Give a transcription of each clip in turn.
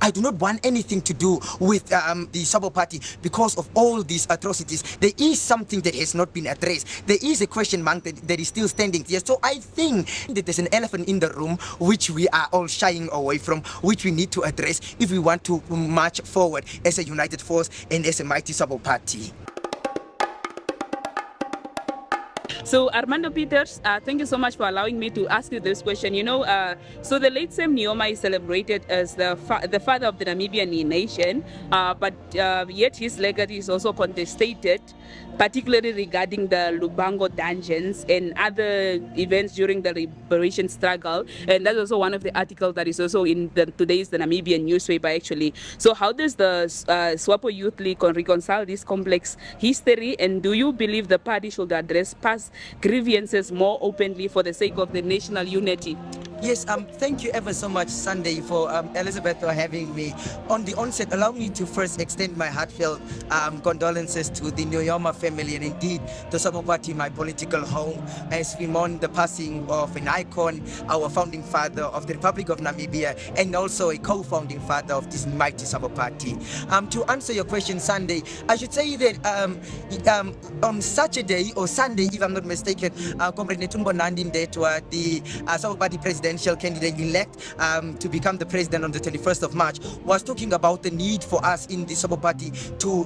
I do not want anything to do with the SWAPO party because of all these atrocities. There is something that has not been addressed. There is a question mark that is still standing here. So I think that there's an elephant in the room which we are all shying away from, which we need to address if we want to march forward as a united force and as a mighty SWAPO party. So Armando Pieters, thank you so much for allowing me to ask you this question. So the late Sam Nujoma is celebrated as the father of the Namibian nation, but yet his legacy is also contested, particularly regarding the Lubango dungeons and other events during the liberation struggle. And that's also one of the articles that is also in today's the Namibian newspaper, actually. So how does the SWAPO Youth League reconcile this complex history, and do you believe the party should address past grievances more openly for the sake of the national unity? Yes, thank you ever so much, Sunday, for Elizabeth for having me. On the onset, allow me to first extend my heartfelt condolences to the Nujoma family and indeed the SWAPO party, my political home, as we mourn the passing of an icon, our founding father of the Republic of Namibia, and also a co-founding father of this mighty SWAPO party. To answer your question, Sunday, I should say that on Saturday or Sunday, if I'm not mistaken, Comrade Netumbo Nandi-Ndaitwah, the SWAPO party presidential candidate-elect to become the president on the 21st of March, was talking about the need for us in the SWAPO party to,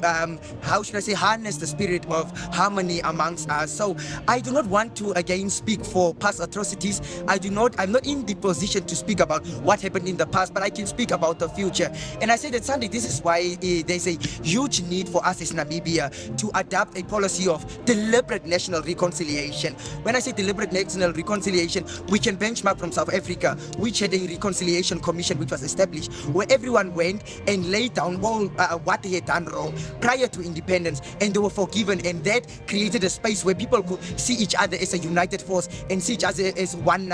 harness the spirit of harmony amongst us. So I do not want to again speak for past atrocities. I'm not in the position to speak about what happened in the past, but I can speak about the future. And I say that, Sunday, this is why there's a huge need for us as Namibia to adopt a policy of deliberate national reconciliation. When I say deliberate national reconciliation, we can benchmark from South Africa, which had a reconciliation commission which was established, where everyone went and laid down all what they had done wrong prior to independence, and they were forgiven, and that created a space where people could see each other as a united force and see each other as one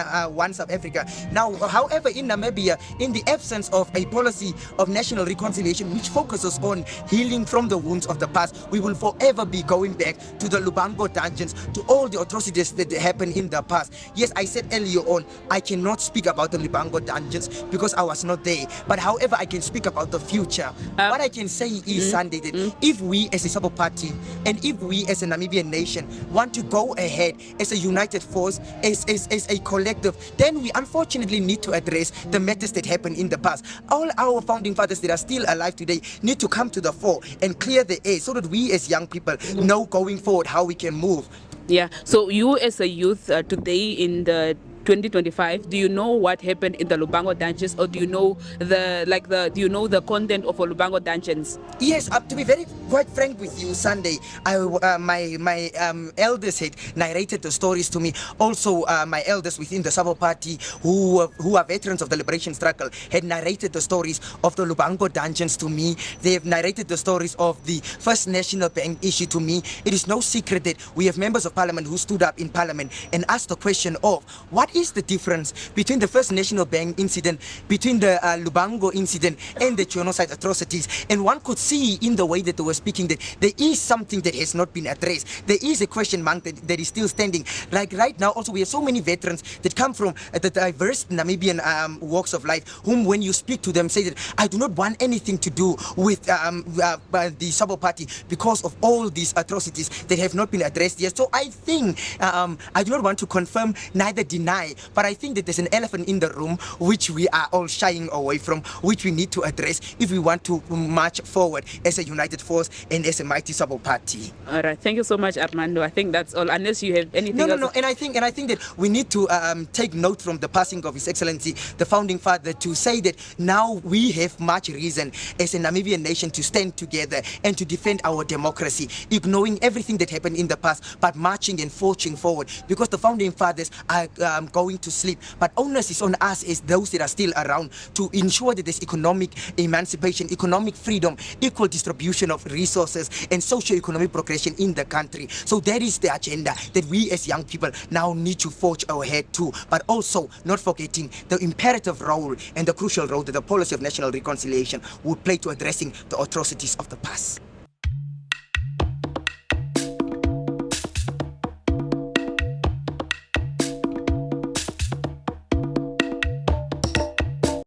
South Africa. Now, however, in Namibia, in the absence of a policy of national reconciliation which focuses on healing from the wounds of the past, we will forever be going back to the Lubango dungeons, to all the atrocities that happened in the past. Yes, I said earlier on, I cannot speak about the Lubango dungeons because I was not there. But however, I can speak about the future. What I can say is, Sunday, that if we as a SWAPO party and if we as a Namibian nation want to go ahead as a united force, as a collective, then we unfortunately need to address the matters that happened in the past. All our founding fathers that are still alive today need to come to the fore and clear the air so that we as young people know going forward how we can move. Yeah, so you as a youth today in the 2025, do you know what happened in the Lubango dungeons, or do you know the content of a Lubango dungeons? Yes, to be very quite frank with you, Sunday, my elders had narrated the stories to me. Also, my elders within the SWAPO party who are veterans of the liberation struggle had narrated the stories of the Lubango dungeons to me. They have narrated the stories of the First National Bank issue to me. It is no secret that we have members of parliament who stood up in parliament and asked the question of what is the difference between the First National Bank incident, between the Lubango incident and the genocide atrocities. And one could see in the way that they were speaking that there is something that has not been addressed. There is a question mark that is still standing. Like right now, also we have so many veterans that come from the diverse Namibian walks of life, whom when you speak to them say that I do not want anything to do with the SWAPO party because of all these atrocities that have not been addressed yet. So I think I do not want to confirm neither deny, but I think that there's an elephant in the room which we are all shying away from, which we need to address if we want to march forward as a united force and as a mighty SWAPO party. All right, thank you so much, Armando. I think that's all, unless you have anything else. No, and I think that we need to take note from the passing of His Excellency, the founding father, to say that now we have much reason as a Namibian nation to stand together and to defend our democracy, ignoring everything that happened in the past, but marching and forging forward, because the founding fathers are going to sleep. But onus is on us as those that are still around to ensure that there's economic emancipation, economic freedom, equal distribution of resources, and socio-economic progression in the country. So that is the agenda that we as young people now need to forge ahead to, but also not forgetting the imperative role and the crucial role that the policy of national reconciliation would play to addressing the atrocities of the past.